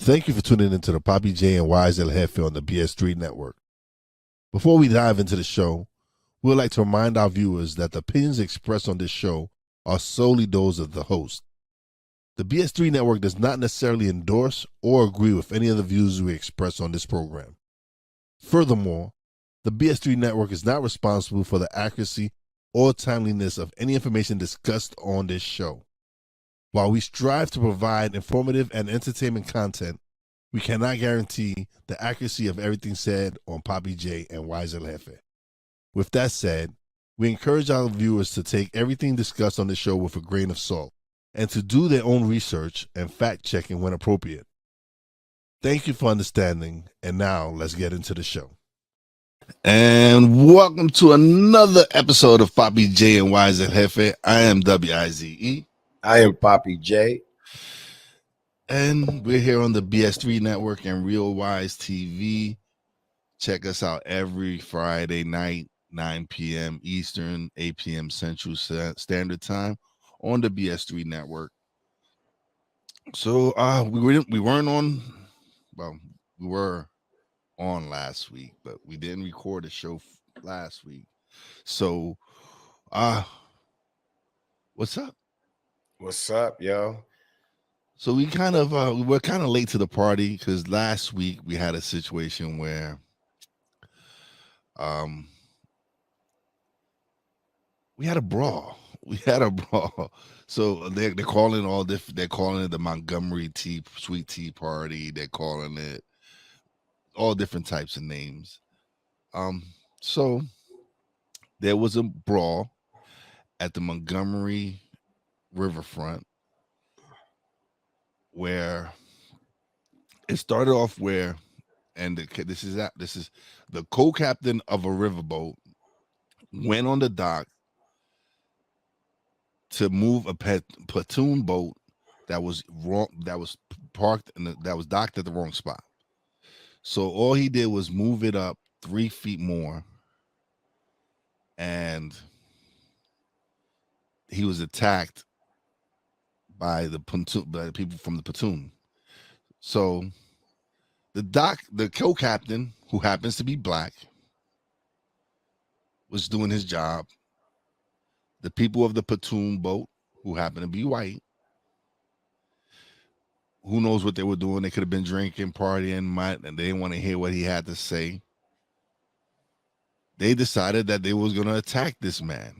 Thank you for tuning into the Papi J and Wize Jefe on the BS3 network. Before we dive into the show, we would like to remind our viewers that the opinions expressed on this show are solely those of the host. The BS3 network does not necessarily endorse or agree with any of the views we express on this program. Furthermore, the BS3 network is not responsible for the accuracy or timeliness of any information discussed on this show. While we strive to provide informative and entertainment content, we cannot guarantee the accuracy of everything said on Papi J and Wize Jefe. With that said, we encourage our viewers to take everything discussed on the show with a grain of salt and to do their own research and fact checking when appropriate. Thank you for understanding, and now let's get into the show. And welcome to another episode of Papi J and Wize Jefe. I am Wize. I am Papi J. And we're here on the BS3 network and Real Wize TV. Check us out every Friday night, 9 p.m. Eastern, 8 p.m. Central Standard Time on the BS3 network. So we weren't on, well, we were on last week, but we didn't record a show last week. So what's up? What's up, yo? So we kind of we're kind of late to the party because last week we had a situation where we had a brawl. So they're calling all different. They're calling it the Montgomery Sweet Tea Party. They're calling it all different types of names. So there was a brawl at the Montgomery riverfront where it started off where, and this is the co-captain of a riverboat went on the dock to move a platoon boat that was wrong, that was parked and that was docked at the wrong spot. So all he did was move it up 3 feet more, and he was attacked by the people from the platoon. So the co-captain, who happens to be black, was doing his job. The people of the platoon boat, who happened to be white, who knows what they were doing? They could have been drinking, partying, and they didn't want to hear what he had to say. They decided that they was going to attack this man.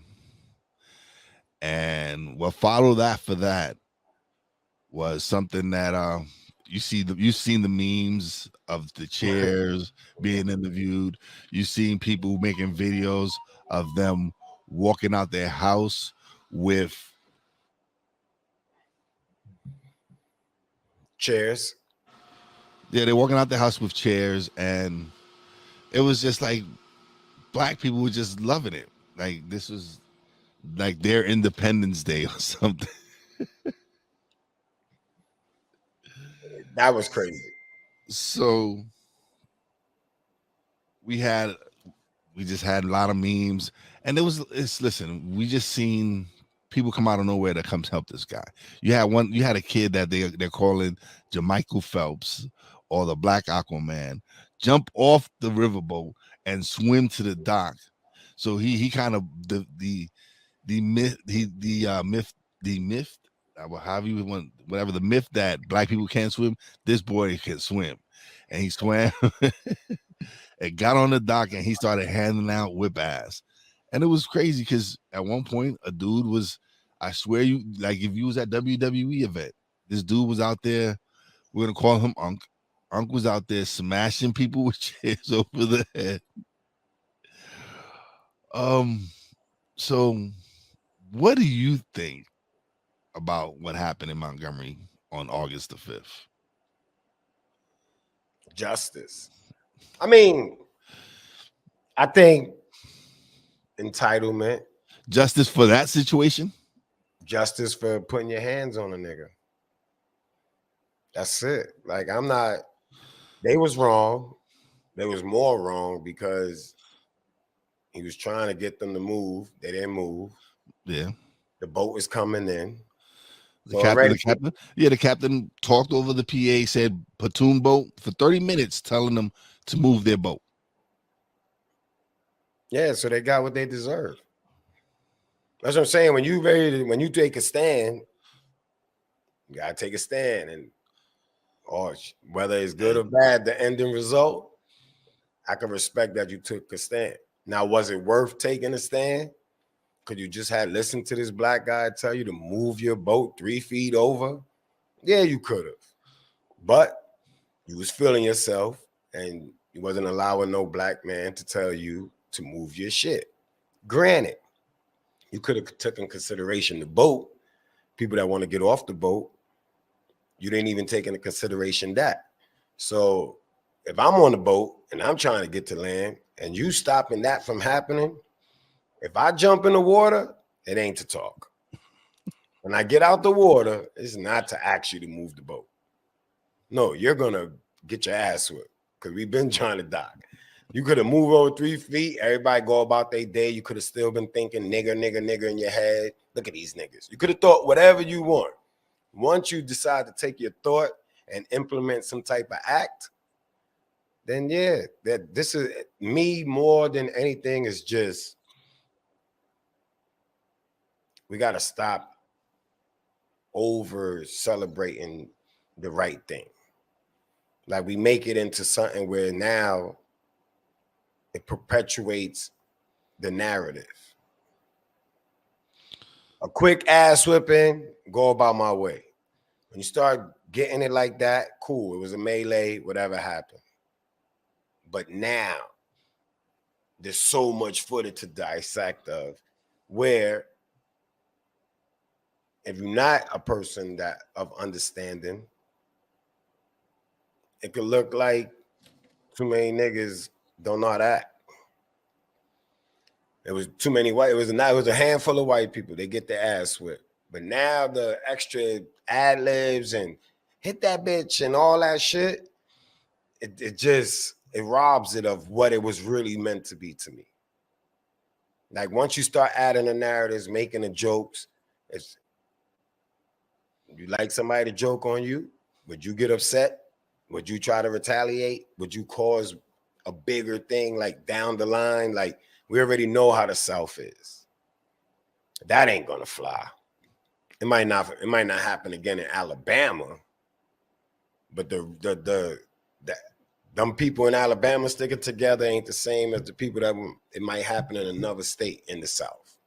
And what followed after that was something that you've seen the memes of the chairs being interviewed. You've seen people making videos of them walking out their house with chairs. Yeah, they're walking out the house with chairs, and it was just like black people were just loving it. Like this was like their Independence Day or something. That was crazy. So we just had a lot of memes, and listen, we just seen people come out of nowhere to come help this guy. You had a kid that they're calling Jermichael Phelps, or the Black Aquaman, jump off the riverboat and swim to the dock. So he kind of the myth, however you want, whatever the myth that black people can't swim, this boy can swim, and he swam and got on the dock, and he started handing out whip ass. And it was crazy because at one point a dude was, I swear you, like if you was at WWE event, this dude was out there. We're gonna call him Unc. Unc was out there smashing people with chairs over the head. So what do you think about what happened in Montgomery on August the 5th? Justice. I mean, I think entitlement. Justice for that situation? Justice for putting your hands on a nigga. That's it. Like, they was wrong. They was more wrong because he was trying to get them to move. They didn't move. Yeah. The boat was coming in. The So captain, already, the captain, yeah, the captain talked over the PA, said platoon boat for 30 minutes, telling them to move their boat. yeah, so they got what they deserve. That's what I'm saying. When you take a stand, you gotta take a stand, and or whether it's good or bad, the ending result, I can respect that you took a stand. Now, was it worth taking a stand? Could you just have listened to this black guy tell you to move your boat 3 feet over? Yeah, you could have. But you was feeling yourself, and you wasn't allowing no black man to tell you to move your shit. Granted, you could have taken consideration the boat, people that want to get off the boat. You didn't even take into consideration that. So if I'm on the boat and I'm trying to get to land and you stopping that from happening, if I jump in the water, it ain't to talk. When I get out the water, it's not to ask you to move the boat. No, you're gonna get your ass whipped because we've been trying to dock. You could have moved over 3 feet. Everybody go about their day. You could have still been thinking nigger, nigger, nigger in your head. Look at these niggas. You could have thought whatever you want. Once you decide to take your thought and implement some type of act, then yeah, that this is me more than anything is just we got to stop over celebrating the right thing. Like we make it into something where now it perpetuates the narrative. A quick ass whipping, go about my way. When you start getting it like that, cool. It was a melee, whatever happened. But now there's so much footage to dissect of where if you're not a person that of understanding, it could look like too many niggas don't know how to act. It was too many white. It was a handful of white people. They get their ass whipped. But now the extra ad libs and hit that bitch and all that shit, it robs it of what it was really meant to be to me. Like once you start adding the narratives, making the jokes, it's you like somebody to joke on you, would you get upset? Would you try to retaliate? Would you cause a bigger thing like down the line? Like we already know how the South is. That ain't gonna fly. It might not happen again in Alabama, but them people in Alabama sticking together ain't the same as the people that it might happen in another state in the South.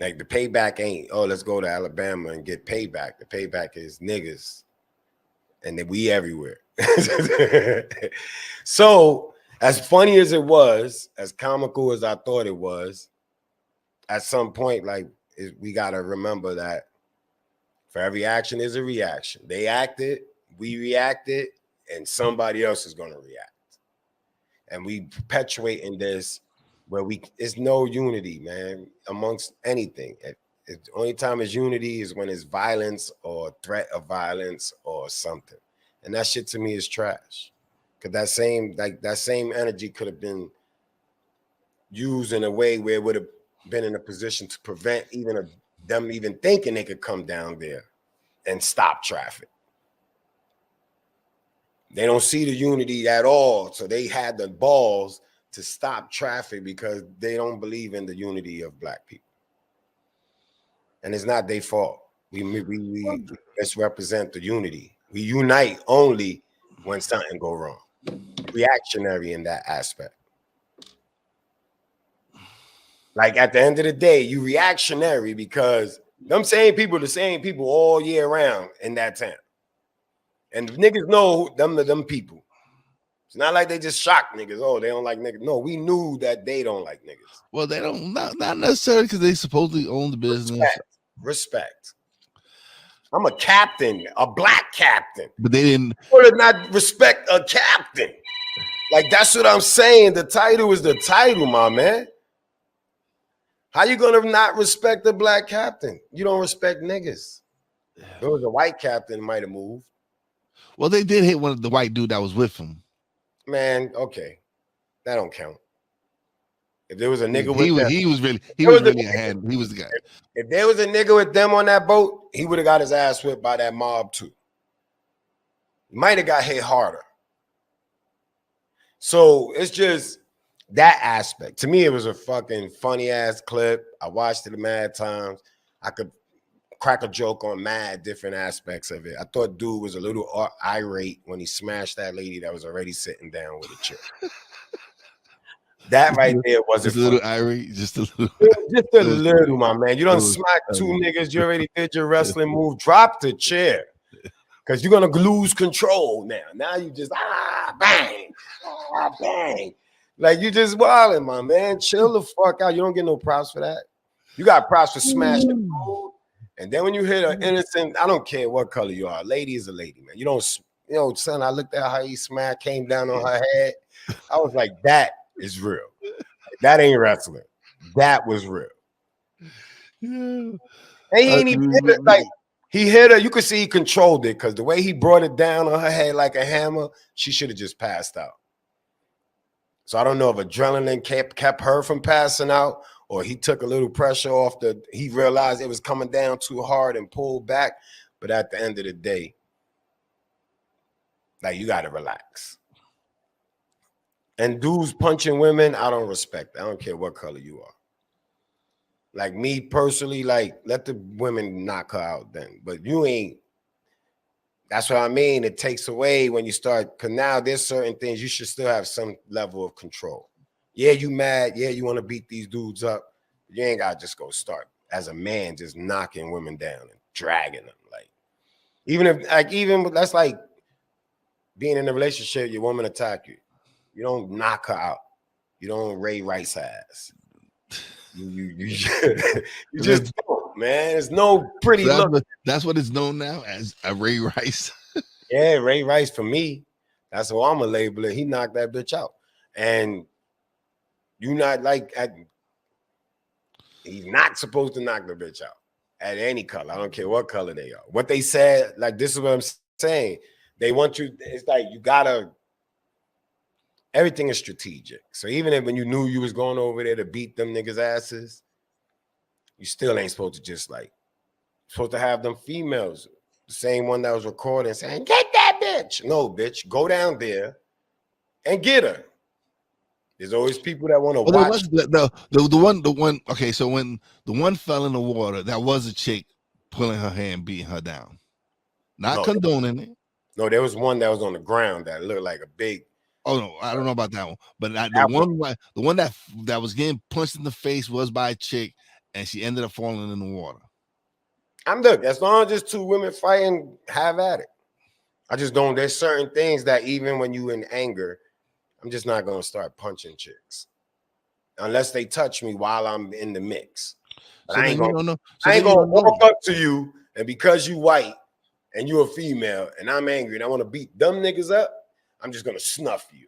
Like the payback ain't, oh, let's go to Alabama and get payback. The payback is niggas. And then we everywhere. So as funny as it was, as comical as I thought it was, at some point, like we got to remember that for every action is a reaction. They acted, we reacted, and somebody else is going to react. And we perpetuate in this where it's no unity, man, amongst anything. The only time it's unity is when it's violence or threat of violence or something. And that shit to me is trash. Because that same energy could have been used in a way where it would have been in a position to prevent them even thinking they could come down there and stop traffic. They don't see the unity at all. So they had the balls to stop traffic because they don't believe in the unity of black people. And it's not their fault. We misrepresent the unity. We unite only when something go wrong. Reactionary in that aspect. Like at the end of the day, you reactionary because them same people, the same people all year round in that town. And niggas know them people. It's not like they just shocked niggas. Oh, they don't like niggas. No, we knew that they don't like niggas. Well, they don't not necessarily because they supposedly own the business. Respect. I'm a captain, a black captain. But they didn't. Would not respect a captain. Like that's what I'm saying. The title is the title, my man. How you gonna not respect the black captain? You don't respect niggas. If it was a white captain, might have moved. Well, they did hit one of the white dude that was with him. Man, okay. That don't count. If there was a nigga He with them, was really a hand. He was the guy. If there was a nigga with them on that boat, he would have got his ass whipped by that mob too. He might have got hit harder. So it's just that aspect. To me, it was a fucking funny ass clip. I watched it mad times. I could crack a joke on mad different aspects of it. I thought dude was a little irate when he smashed that lady that was already sitting down with a chick. That right there wasn't just a little irate, just a little. Just a little, my man. You don't smack two niggas. You already did your wrestling move. Drop the chair. Because you're going to lose control now. Now you just, bang, bang. Like, you just wilding, my man. Chill the fuck out. You don't get no props for that. You got props for smashing food. And then when you hit an innocent, I don't care what color you are. A lady is a lady, man. You don't, son, I looked at how he smacked, came down on her head. I was like, that is real. That ain't wrestling. That was real. Yeah. And he ain't even hit it. Like, he hit her. You could see he controlled it because the way he brought it down on her head like a hammer, she should have just passed out. So I don't know if adrenaline kept her from passing out or he took a little pressure off he realized it was coming down too hard and pulled back. But at the end of the day, like, you got to relax. And dudes punching women, I don't respect. I don't care what color you are. Like, me personally, like, let the women knock her out then. But you ain't. That's what I mean. It takes away when you start, because now there's certain things you should still have some level of control. Yeah, you mad. Yeah, you want to beat these dudes up. You ain't got to just go start as a man just knocking women down and dragging them. Like, that's like being in a relationship, your woman attack you. You don't knock her out. You don't Ray Rice ass. You just don't, man. There's no pretty look. That's what it's known now as a Ray Rice. Yeah, Ray Rice for me. That's how I'm gonna label it. He knocked that bitch out. And you not like he's not supposed to knock the bitch out at any color. I don't care what color they are. What they said, like, this is what I'm saying. They want you, it's like you gotta. Everything is strategic. So even if when you knew you was going over there to beat them niggas' asses, you still ain't supposed to just supposed to have them females, the same one that was recording saying, get that bitch. No, bitch, go down there and get her. There's always people that want to watch. The one, okay, so when the one fell in the water, that was a chick pulling her hair and beating her down. Not condoning it. No, there was one that was on the ground that looked like a big. Oh no, I don't know about that one, but the one that was getting punched in the face was by a chick, and she ended up falling in the water. As long as just two women fighting, have at it. I just don't. There's certain things that even when you in anger, I'm just not gonna start punching chicks unless they touch me while I'm in the mix. But I ain't gonna walk up to you, and because you white and you a female and I'm angry and I want to beat them niggas up, I'm just gonna snuff you.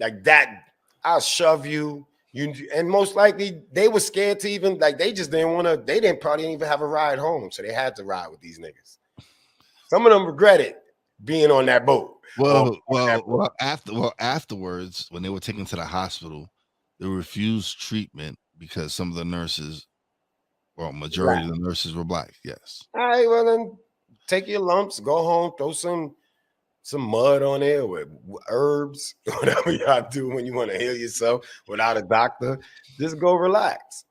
Like that, I'll shove you. And most likely they were scared to even, like, they just didn't want to, they didn't probably even have a ride home. So they had to ride with these niggas. Some of them regretted being on that boat. Afterwards, when they were taken to the hospital, they refused treatment because some of the nurses, majority of the nurses were black. Yes. All right, well then take your lumps, go home, throw some mud on there with herbs, whatever y'all do when you want to heal yourself without a doctor. Just go relax.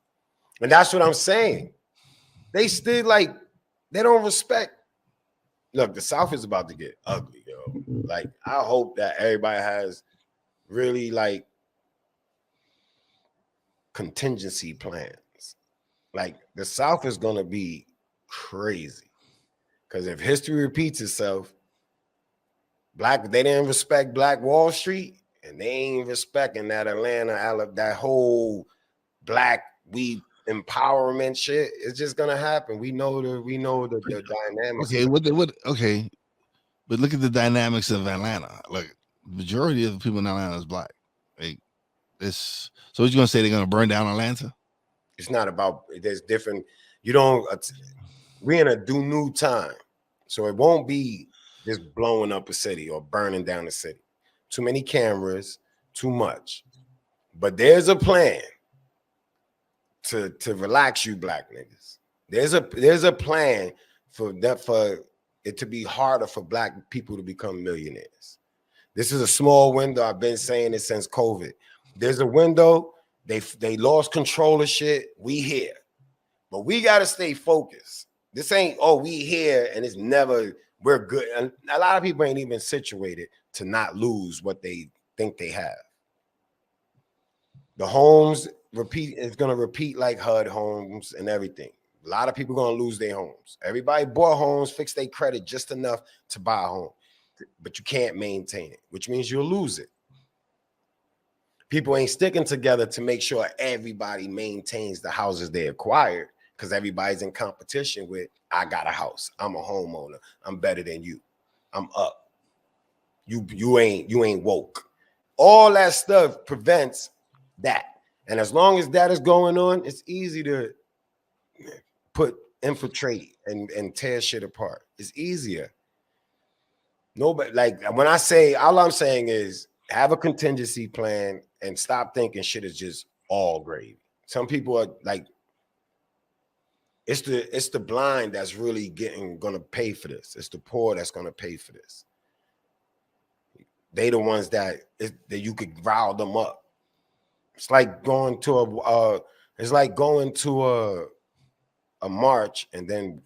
And that's what I'm saying. They still they don't respect. Look, the South is about to get ugly, yo. Like, I hope that everybody has really contingency plans. Like, the South is gonna be crazy. Because if history repeats itself, they didn't respect Black Wall Street, and they ain't respecting that Atlanta, that whole black empowerment shit. It's just gonna happen. We know the dynamics. Okay, but look at the dynamics of Atlanta. Like, majority of the people in Atlanta is black. Like, this. So what you gonna say? They're gonna burn down Atlanta? It's not about. There's different. We're in a new time, so it won't be just blowing up a city or burning down a city. Too many cameras, too much. But there's a plan to relax you black niggas. There's a plan for it to be harder for black people to become millionaires. This is a small window. I've been saying it since COVID. There's a window. They lost control of shit. We here. But we gotta stay focused. This ain't, oh, we here and it's never, we're good. And a lot of people ain't even situated to not lose what they think they have. The homes it's gonna repeat like HUD homes and everything. A lot of people gonna lose their homes. Everybody bought homes, fixed their credit just enough to buy a home, but you can't maintain it, which means you'll lose it. People ain't sticking together to make sure everybody maintains the houses they acquired, because everybody's in competition with, I got a house, I'm a homeowner, I'm better than you, I'm up. You ain't woke. All that stuff prevents that. And as long as that is going on, it's easy to infiltrate and tear shit apart. It's easier. Nobody, like when I say, all I'm saying is have a contingency plan and stop thinking shit is just all gravy. Some people are like, it's the blind that's really gonna pay for this. It's the poor that's gonna pay for this. They the ones that you could rile them up. It's like going to a march and then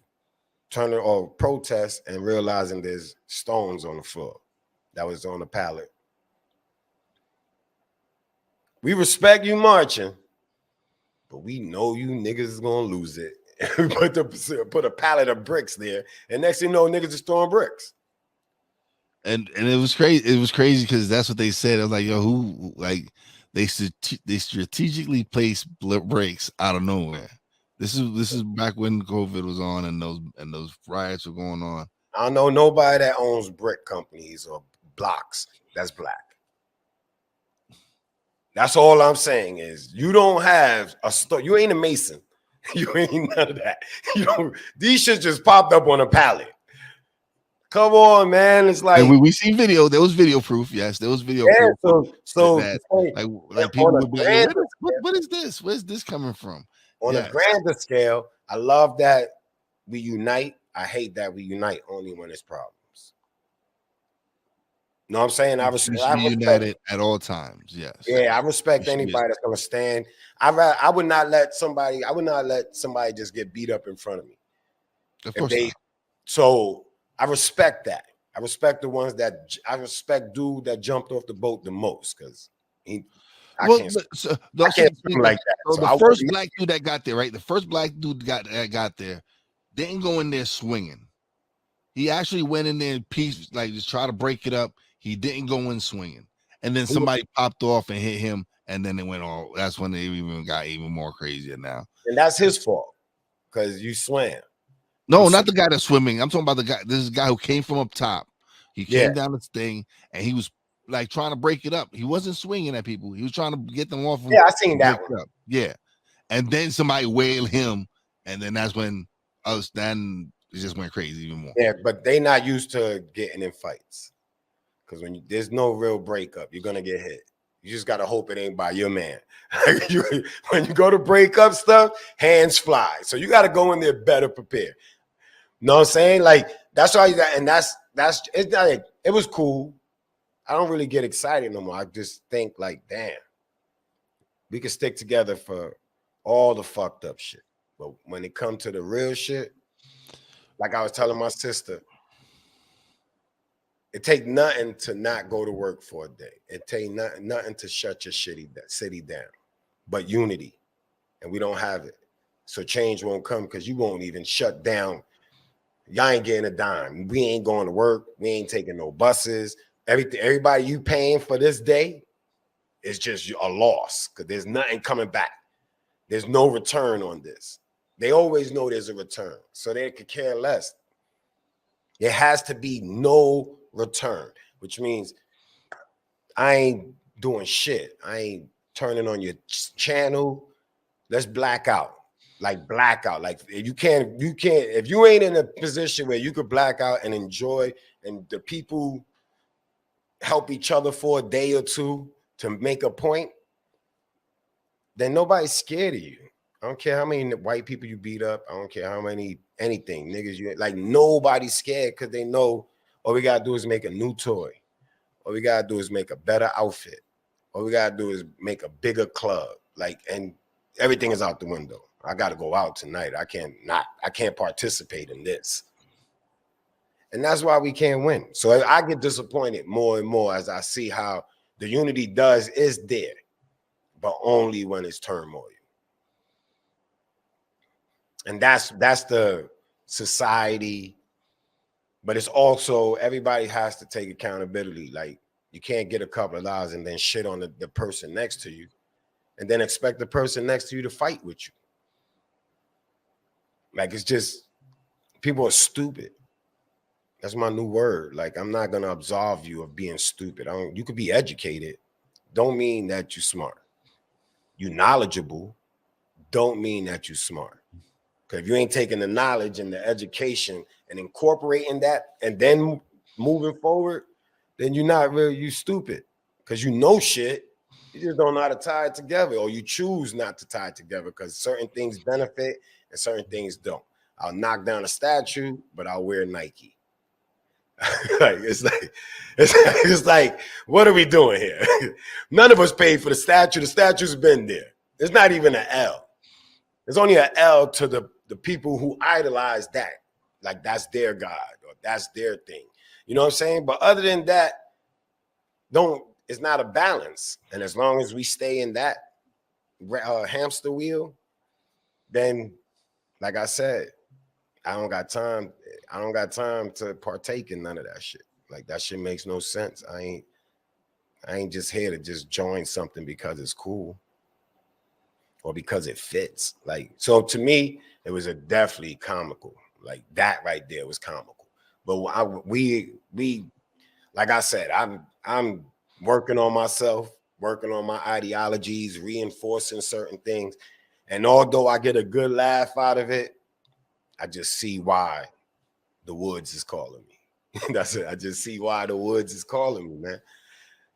turning or protest and realizing there's stones on the floor that was on the pallet. We respect you marching, but we know you niggas is gonna lose it. put a pallet of bricks there, and next thing you know, niggas is throwing bricks. And it was crazy. It was crazy because that's what they said. I was like, yo, who like they strategically placed breaks out of nowhere. This is back when COVID was on and those riots were going on. I don't know nobody that owns brick companies or blocks that's black. That's all I'm saying is you don't have a store. You ain't a mason. You ain't none of that. You know, these shit just popped up on a pallet. Come on, man. It's like, and we see video. There was video proof. Yes, there was video proof. So that, like people would be like, what is this? Where's this coming from? On a grander scale, I love that we unite. I hate that we unite only when it's problems. Know what I'm saying? I respect united at all times. Yes. Yeah, I respect anybody that's gonna stand. I would not let somebody just get beat up in front of me. Of course not. So I respect that. I respect the ones that dude that jumped off the boat the most, because I can't swim like that. So the first black dude that got there, right? The first black dude that got there didn't go in there swinging. He actually went in there in peace, like just try to break it up. He didn't go in swinging, and then somebody popped off and hit him, and then it went all. That's when they even got even more crazier now. And that's his fault, because you swam. No, not the guy that's swimming. I'm talking about the guy. This is a guy who came from up top. He came down this thing, and he was like trying to break it up. He wasn't swinging at people. He was trying to get them off. Yeah, I seen that one. Yeah, and then somebody wailed him, and then that's when then it just went crazy even more. Yeah, but they not used to getting in fights, because there's no real breakup, you're gonna get hit. You just gotta hope it ain't by your man. When you go to break up stuff, hands fly. So you gotta go in there better prepared. Know what I'm saying? Like that's why it's like it was cool. I don't really get excited no more. I just think like, damn, we can stick together for all the fucked up shit. But when it comes to the real shit, like I was telling my sister, it take nothing to not go to work for a day. It take nothing to shut your city down, but unity. And we don't have it. So change won't come, because you won't even shut down. Y'all ain't getting a dime. We ain't going to work. We ain't taking no buses. Everybody you paying for this day is just a loss, because there's nothing coming back. There's no return on this. They always know there's a return, so they could care less. There has to be no return, which means I ain't doing shit. I ain't turning on your channel. Let's black out. Like you can't, if you ain't in a position where you could black out and enjoy, and the people help each other for a day or two to make a point, then nobody's scared of you. I don't care how many white people you beat up. I don't care how many anything niggas you like. Nobody's scared because they know all we gotta do is make a new toy. All we gotta do is make a better outfit. All we gotta do is make a bigger club. Like, and everything is out the window. I gotta go out tonight. I can't participate in this. And that's why we can't win. So I get disappointed more and more as I see how the unity is there, but only when it's turmoil. And that's the society, but it's also everybody has to take accountability. Like, you can't get a couple of dollars and then shit on the person next to you and then expect the person next to you to fight with you. Like, it's just, people are stupid. That's my new word. Like, I'm not going to absolve you of being stupid. You could be educated. Don't mean that you're smart. You knowledgeable. Don't mean that you're smart. Because if you ain't taking the knowledge and the education and incorporating that and then moving forward, then you stupid. Because you know shit. You just don't know how to tie it together, or you choose not to tie it together because certain things benefit and certain things don't. I'll knock down a statue, but I'll wear Nike. It's like, what are we doing here? None of us paid for the statue. The statue's been there. It's not even an L. It's only an L to the people who idolize that. Like, that's their God or that's their thing. You know what I'm saying? But other than that, it's not a balance. And as long as we stay in that hamster wheel, then, like I said, I don't got time to partake in none of that shit. Like, that shit makes no sense. I ain't just here to just join something because it's cool or because it fits. Like, so to me, it was definitely comical. Like, that right there was comical. But we like I said, I'm working on myself, working on my ideologies, reinforcing certain things. And although I get a good laugh out of it, I just see why the woods is calling me. That's it. I just see why the woods is calling me, man.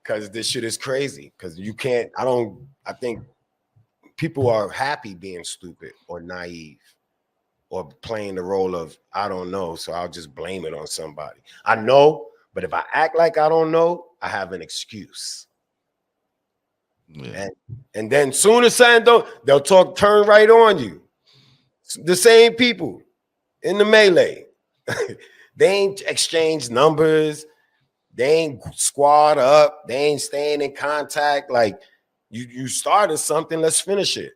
Because this shit is crazy. Because I think people are happy being stupid or naive or playing the role of, I don't know, so I'll just blame it on somebody. I know, but if I act like I don't know, I have an excuse. Yeah. And then soon as something they'll turn right on you. The same people in the melee. They ain't exchanged numbers. They ain't squad up. They ain't staying in contact. Like, you started something, let's finish it.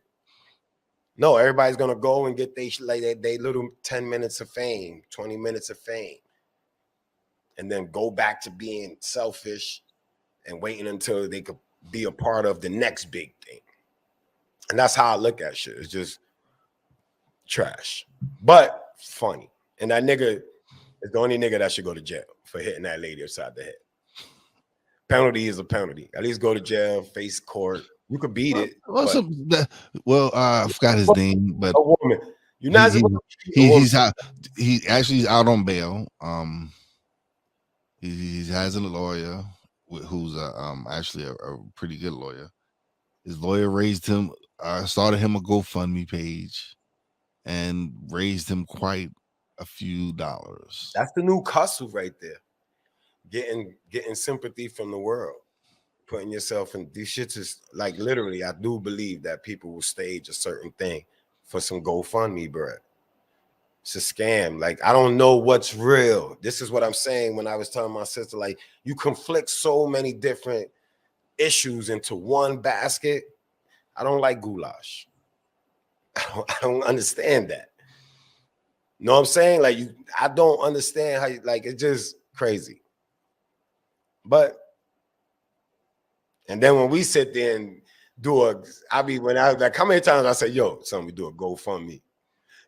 No, everybody's gonna go and get they little 10 minutes of fame, 20 minutes of fame, and then go back to being selfish and waiting until they could be a part of the next big thing. And that's how I look at shit. It's just trash, but funny. And that nigga is the only nigga that should go to jail for hitting that lady upside the head. Penalty is a penalty. At least go to jail, face court. You could beat it. I forgot his name, but a woman. You're not he's out. He's out on bail. He has a lawyer who's actually a pretty good lawyer. His lawyer started him a GoFundMe page, and raised him quite a few dollars. That's the new hustle right there. Getting sympathy from the world. Putting yourself in these shits is like, literally, I do believe that people will stage a certain thing for some GoFundMe bread. It's a scam. Like, I don't know what's real. This is what I'm saying when I was telling my sister, like, you conflict so many different issues into one basket. I don't like goulash. I don't understand that. You know what I'm saying? Like, I don't understand how like, it's just crazy. But and then when we sit there and how many times I say, yo, son, we do a GoFundMe.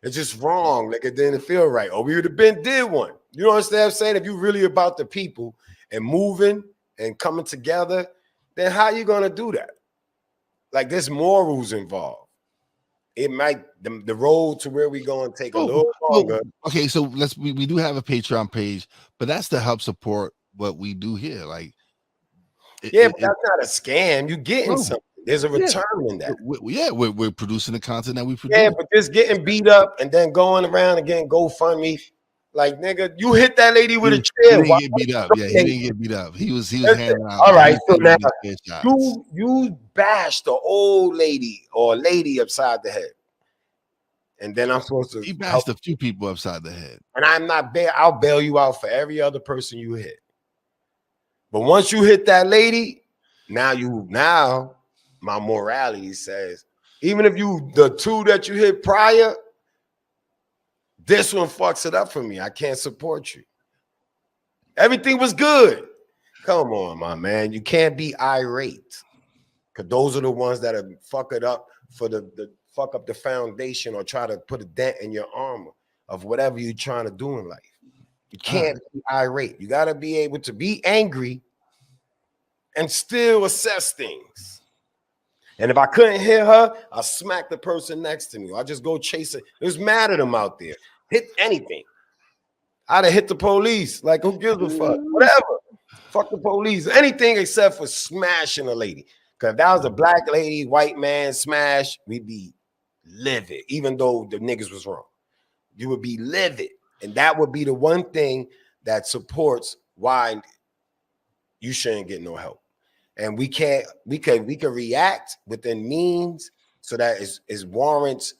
It's just wrong. Like, it didn't feel right. Or we would have did one. You know what I'm saying? If you really about the people and moving and coming together, then how you gonna do that? Like, there's morals involved. It might the road to where we going to take a little longer. Okay, so we do have a Patreon page, but that's to help support what we do here. Like, but that's not a scam. You getting something. There's a return in that. We're producing the content that we produce. Yeah, but just getting beat up and then going around and getting GoFundMe. Like, nigga, you hit that lady with a chair. He didn't get beat up. Yeah, he didn't get beat up. He was handing out. All right, so now you bashed the old lady or lady upside the head. And then I'm supposed to. He bashed a few people upside the head. And I'm not I'll bail you out for every other person you hit. But once you hit that lady, now my morality says, even if the two that you hit prior, this one fucks it up for me. I can't support you. Everything was good. Come on, my man. You can't be irate. Because those are the ones that are fuck it up for the fuck up the foundation or try to put a dent in your armor of whatever you're trying to do in life. You can't be irate. You got to be able to be angry and still assess things. And if I couldn't hit her, I'll smack the person next to me. I'll just go chase it. There's mad at them out there. Hit anything. I'd have hit the police. Like, who gives a fuck? Whatever. Fuck the police. Anything except for smashing a lady. Because if that was a black lady, white man smash, we'd be livid, even though the niggas was wrong. You would be livid. And that would be the one thing that supports why you shouldn't get no help. And we can react within means so that it warrants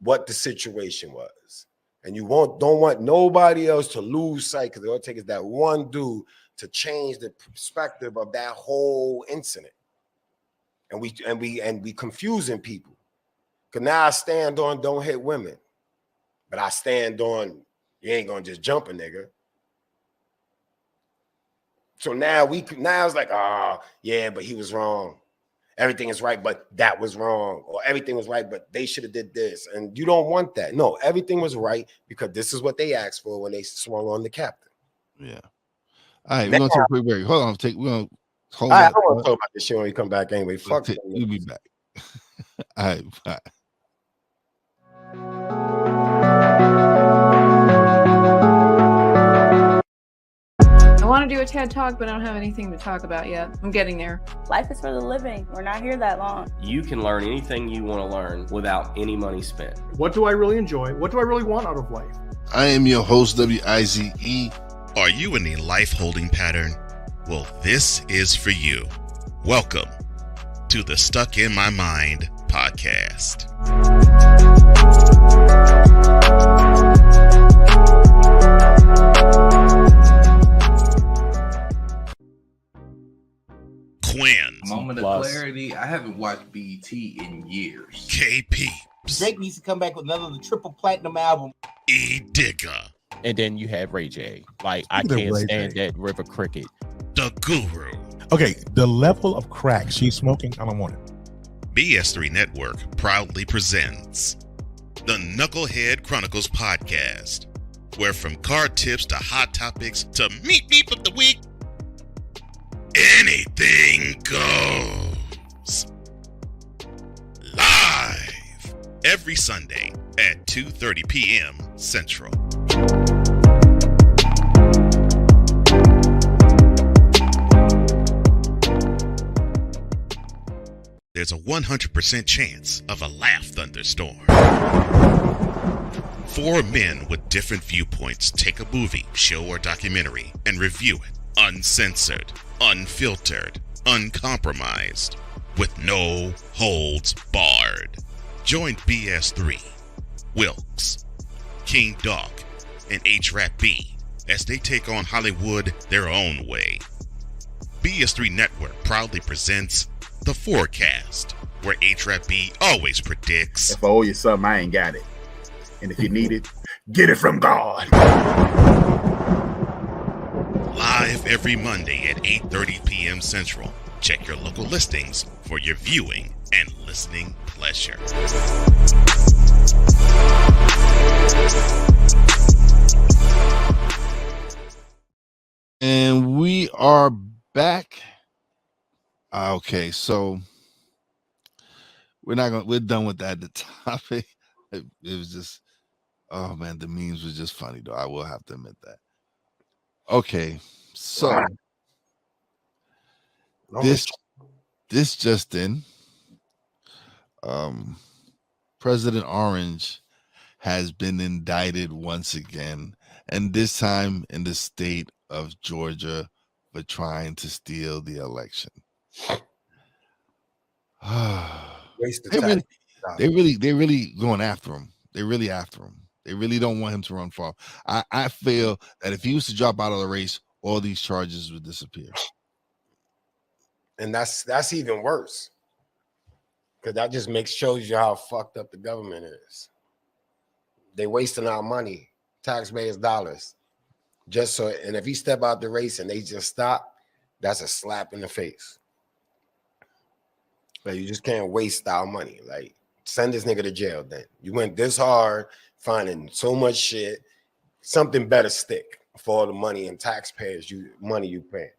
what the situation was. And you don't want nobody else to lose sight, because all it takes is that one dude to change the perspective of that whole incident. And we confusing people. Because now I stand on don't hit women. But I stand on you ain't gonna just jump a nigga. So now it's like, yeah, but he was wrong. Everything is right, but that was wrong. Or everything was right, but they should have did this. And you don't want that. No, everything was right because this is what they asked for when they swung on the captain. Yeah. All right, we're gonna take a quick break. Hold on, we're gonna hold I don't want to talk about this shit when we come back anyway. Fuck. We'll be back. All right, bye. I want to do a TED Talk, but I don't have anything to talk about yet. I'm getting there. Life is for the living. We're not here that long. You can learn anything you want to learn without any money spent. What do I really enjoy? What do I really want out of life? I am your host, Wize. Are you in a life holding pattern? Well, this is for you. Welcome to the Stuck in My Mind podcast. Quinn. Moment of clarity. I haven't watched BET in years. KP. Drake needs to come back with another triple platinum album. E Digga. And then you have Ray J. Like, I can't stand that River Cricket. The Guru. Okay, the level of crack she's smoking, I don't want it. BS3 Network proudly presents the Knucklehead Chronicles podcast, where from card tips to hot topics to meep of the week, anything goes. Live every Sunday at 2:30 p.m. Central. There's a 100% chance of a laugh thunderstorm. 4 men with different viewpoints take a movie, show, or documentary and review it uncensored, unfiltered, uncompromised, with no holds barred. Join BS3, Wilkes, King Doc, and H-Rap B as they take on Hollywood their own way. BS3 Network proudly presents The Forecast, where H-Rap B always predicts, if I owe you something, I ain't got it. And if you need it, get it from God. live every Monday at 8:30 p.m. Central. Check your local listings for your viewing and listening pleasure. And we are back. Okay, so we're done with that. The topic, it was just, oh man, the memes was just funny though. I will have to admit that. Okay, so this just in, President Orange has been indicted once again, and this time in the state of Georgia for trying to steal the election. They really going after him. They're really after him. They really don't want him to run far. I feel that if he was to drop out of the race, all these charges would disappear. And that's even worse. Because that just shows you how fucked up the government is. They wasting our money, taxpayers' dollars. Just so, and if he step out the race and they just stop, that's a slap in the face. Like, you just can't waste our money. Like, send this nigga to jail then. You went this hard, finding so much shit. Something better stick for all the money and taxpayers money you pay.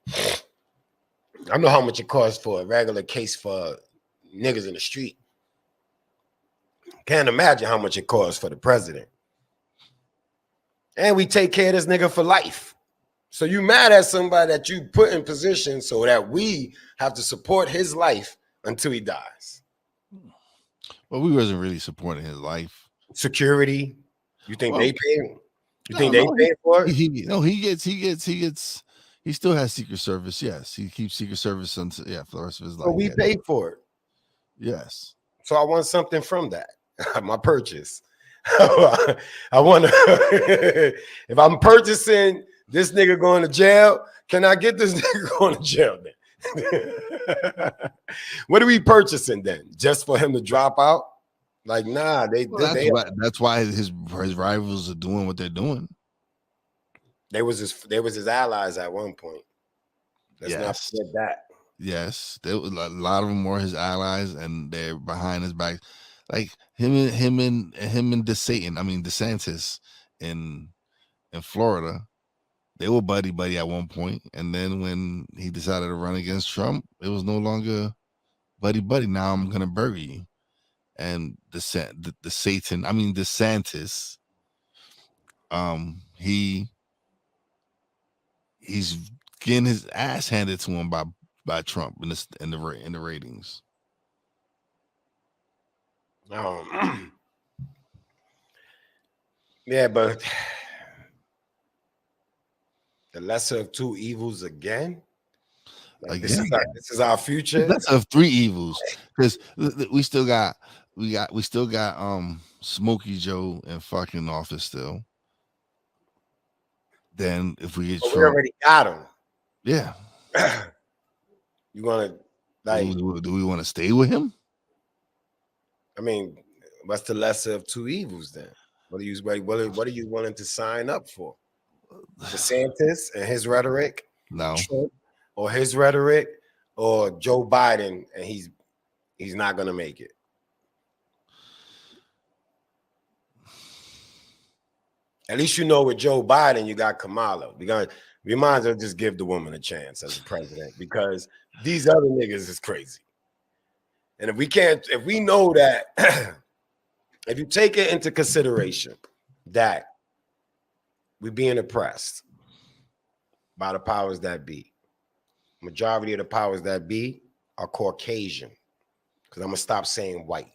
I know how much it costs for a regular case for niggas in the street. Can't imagine how much it costs for the president. And we take care of this nigga for life. So you mad at somebody that you put in position so that we have to support his life until he dies. Well, we wasn't really supporting his life. Security. You think they pay him? You think they pay for it? He still has Secret Service. Yes, he keeps Secret Service until for the rest of his life. But we paid for it. Yes. So I want something from that. My purchase. I want to. If I'm purchasing this nigga going to jail, can I get this nigga going to jail then? What are we purchasing then? Just for him to drop out? Like, nah, that's why his rivals are doing what they're doing. They was his allies at one point. Let's not forget that. Yes, there was a lot of them were his allies, and they're behind his back. Like him and DeSantis in Florida, they were buddy at one point, and then when he decided to run against Trump, it was no longer buddy. Now I'm gonna bury you. And DeSantis, he's getting his ass handed to him by Trump in the ratings. Yeah, but the lesser of two evils again. Like, this is our future. The lesser of three evils, because we still got Smokey Joe in fucking office still. Then if we get Trump, we already got him. Yeah. You want to do we want to stay with him? I mean, what's the lesser of two evils then? What are you willing to sign up for? DeSantis and his rhetoric? No. Trump or his rhetoric, or Joe Biden and he's not gonna make it? At least you know with Joe Biden, you got Kamala. We might as well just give the woman a chance as a president, because these other niggas is crazy. And if we know that, if you take it into consideration that we're being oppressed by the powers that be, majority of the powers that be are Caucasian, because I'm gonna stop saying white,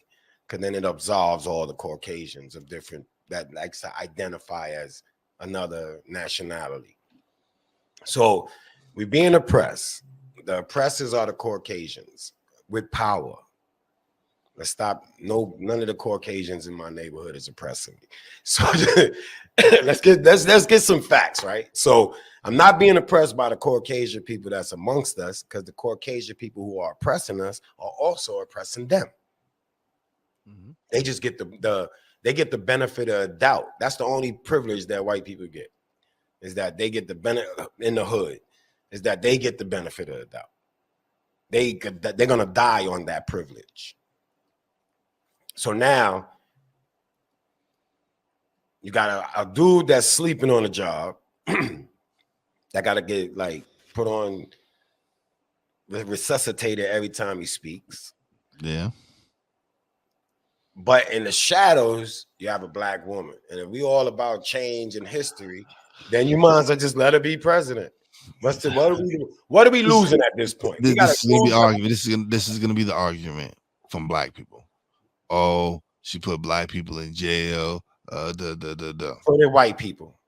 because then it absolves all the Caucasians of different that likes to identify as another nationality. So we're being oppressed. The oppressors are the Caucasians with power. Let's stop. None of the Caucasians in my neighborhood is oppressing me. So let's get some facts, right? So I'm not being oppressed by the Caucasian people that's amongst us, because the Caucasian people who are oppressing us are also oppressing them. Mm-hmm. They just get they get the benefit of doubt. That's the only privilege that white people get, is that they get the benefit in the hood, is that they get the benefit of the doubt. They're gonna die on that privilege. So now you got a dude that's sleeping on a job that got to get put on resuscitated every time he speaks. Yeah. But in the shadows, you have a black woman. And if we all about change and history, then you might as well just let her be president. What are we losing at this point? This is gonna be the argument. This is gonna be the argument from black people. oh, she put black people in jail. So did white people.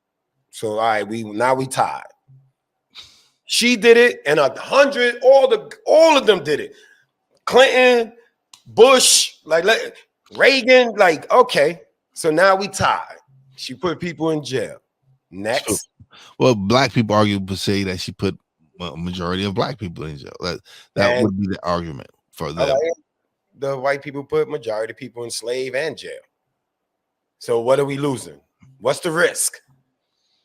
So all right, we tied. She did it, and 100, all of them did it. Clinton, Bush, Reagan, okay. So now we tied. She put people in jail. Next. Well, black people argue to say that she put a majority of black people in jail. That would be the argument for them. Right, the white people put majority of people in slave and jail. So what are we losing? What's the risk?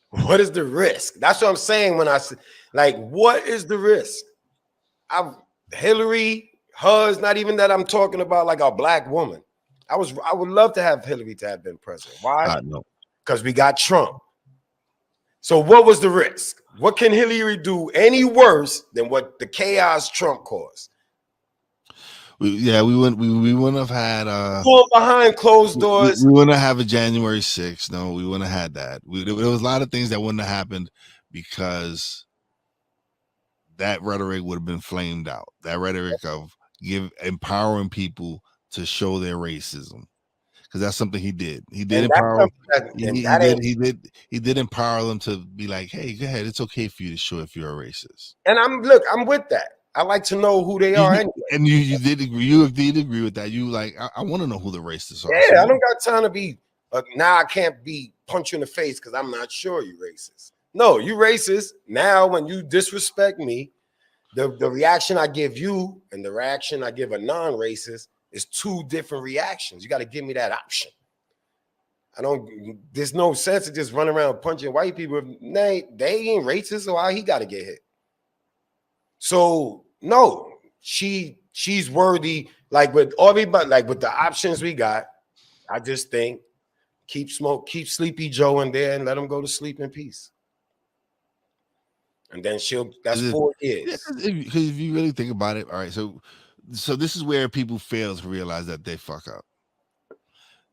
What is the risk? That's what I'm saying when I say, what is the risk? Hillary, her is not even that I'm talking about like a black woman. I would love to have Hillary to have been president. Why? Because we got Trump. So what was the risk? What can Hillary do any worse than what the chaos Trump caused? We wouldn't have had behind closed doors. We wouldn't have a January 6th. No, we wouldn't have had that. There was a lot of things that wouldn't have happened because that rhetoric would have been flamed out. That rhetoric of empowering people to show their racism. Because that's something he did. He did empower. He did empower them to be like, "Hey, go ahead. It's okay for you to show if you're a racist." And I'm with that. I like to know who they are. Anyway. And you did agree. You did agree with that. You I want to know who the racists are. Yeah, I don't got time to be. Now I can't be punch you in the face because I'm not sure you racist. No, you racist. Now when you disrespect me, the reaction I give you and the reaction I give a non-racist is two different reactions. You got to give me that option. There's no sense of just running around punching white people. They ain't racist, so why he got to get hit? So no, she's worthy. With everybody, with the options we got, I just think keep Sleepy Joe in there and let him go to sleep in peace. And then that's 4 years. Because if you really think about it, all right, so this is where people fail to realize that they fuck up.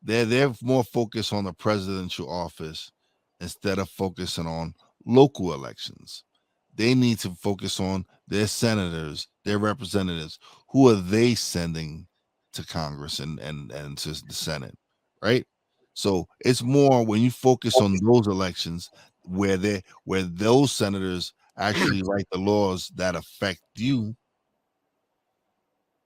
They're more focused on the presidential office instead of focusing on local elections. They need to focus on their senators, their representatives. Who are they sending to Congress and to the Senate, right? So it's more when you focus on those elections where those senators actually write the laws that affect you.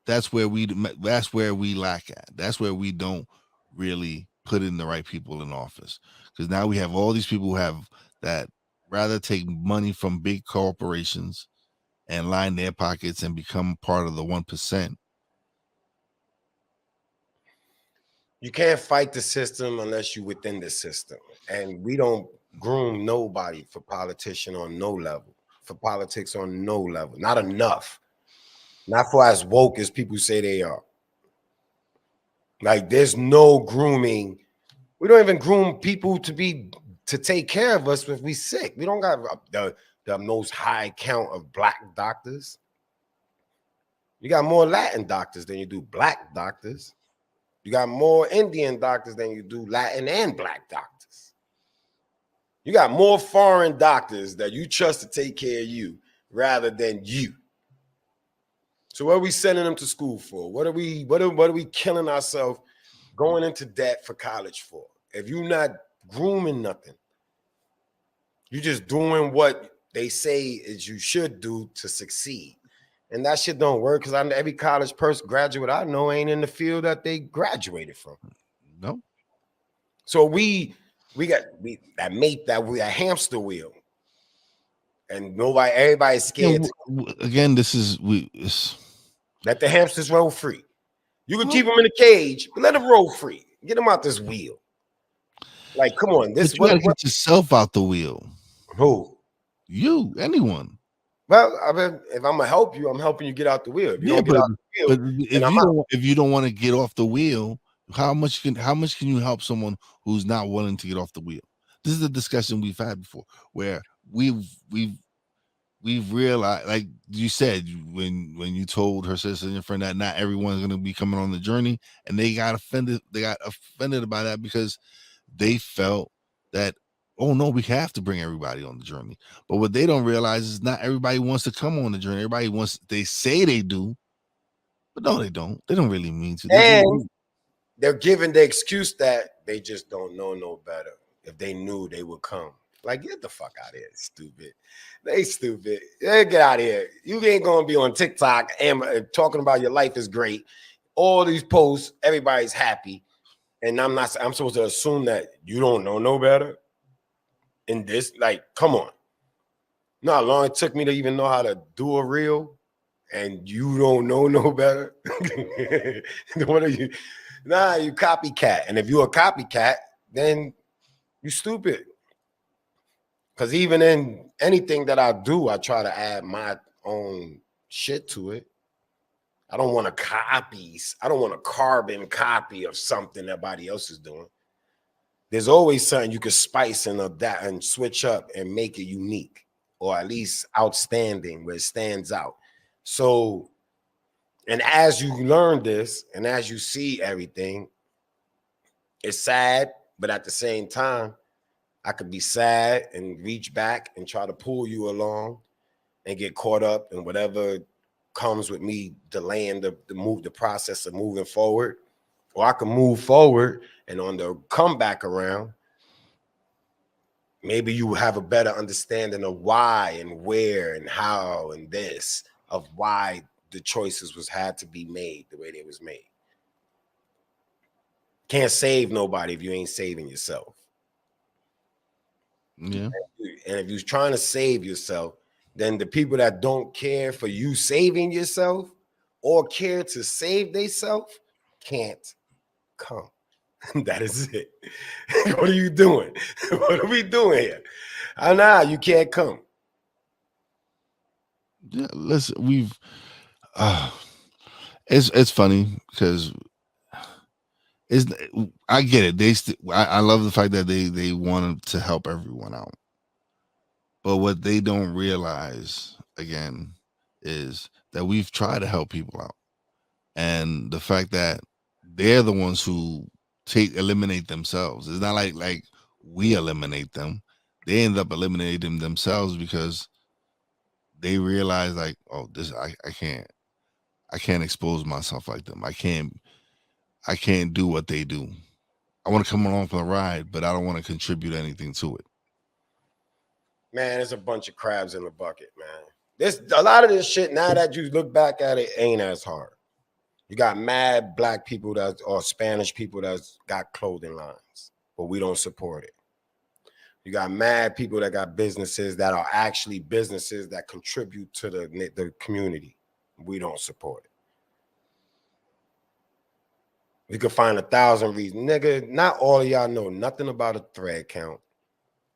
That's where we lack at. That's where we don't really put in the right people in office, because now we have all these people who have that rather take money from big corporations and line their pockets and become part of the 1%. You can't fight the system unless you're within the system, and we don't groom nobody for politician on no level, for politics on no level, not enough. Not for as woke as people say they are. There's no grooming. We don't even groom people to take care of us if we sick. We don't got the most high count of black doctors. You got more Latin doctors than you do black doctors. You got more Indian doctors than you do Latin and black doctors. You got more foreign doctors that you trust to take care of you rather than you. So what are we sending them to school for? What are we killing ourselves going into debt for college for? If you're not grooming nothing, you're just doing what they say is you should do to succeed. And that shit don't work because every college graduate I know ain't in the field that they graduated from. No. So we that hamster wheel. And everybody's scared. Again, let the hamsters roll free. You can keep them in a cage, but let them roll free. Get them out this wheel. Come on, you gotta get yourself out the wheel. Who? You, anyone. Well, if I'm gonna help you, I'm helping you get out the wheel. If you don't get out the wheel, if you don't want to get off the wheel, how much can you help someone who's not willing to get off the wheel? This is a discussion we've had before, where we've realized, like you said, when you told her sister and your friend that not everyone's going to be coming on the journey, and they got offended by that because they felt that, oh no, we have to bring everybody on the journey. But what they don't realize is not everybody wants to come on the journey. They say they do, but no, they don't. They don't really mean to. they're giving the excuse that they just don't know no better. If they knew, they would come. Like, get the fuck out of here, stupid. They stupid. They get out of here. You ain't gonna be on TikTok and talking about your life is great. All these posts, everybody's happy. And I'm supposed to assume that you don't know no better. In this, like, come on. You know how long it took me to even know how to do a reel, and you don't know no better? What are you? Nah, you copycat. And if you're a copycat, then you stupid. Because even in anything that I do, I try to add my own shit to it. I don't want to I don't want a carbon copy of something everybody else is doing. There's always something you can spice and adapt and switch up and make it unique, or at least outstanding where it stands out. So, and as you learn this and as you see everything, it's sad, but at the same time, I could be sad and reach back and try to pull you along and get caught up in whatever comes with me delaying the process of moving forward. Or I can move forward and on the comeback around, maybe you have a better understanding of why and where and how and this, of why the choices had to be made the way they was made. Can't save nobody if you ain't saving yourself. Yeah. And if you're trying to save yourself, then the people that don't care for you saving yourself or care to save themselves can't come. That is it. What are you doing? What are we doing here? Nah, you can't come. Yeah, listen, it's funny because I get it. I love the fact that they wanted to help everyone out. But what they don't realize, again, is that we've tried to help people out. And the fact that they're the ones who eliminate themselves. It's not like we eliminate them. They end up eliminating themselves because they realize, like, oh, this I can't expose myself like them. I can't do what they do. I want to come along for the ride, but I don't want to contribute anything to it. Man, there's a bunch of crabs in the bucket, man. There's a lot of this shit, now that you look back at it, ain't as hard. You got mad black people or Spanish people that's got clothing lines, but we don't support it. You got mad people that got businesses that are actually businesses that contribute to the community. We don't support it. We could find 1,000 reasons. Nigga, not all of y'all know nothing about a thread count.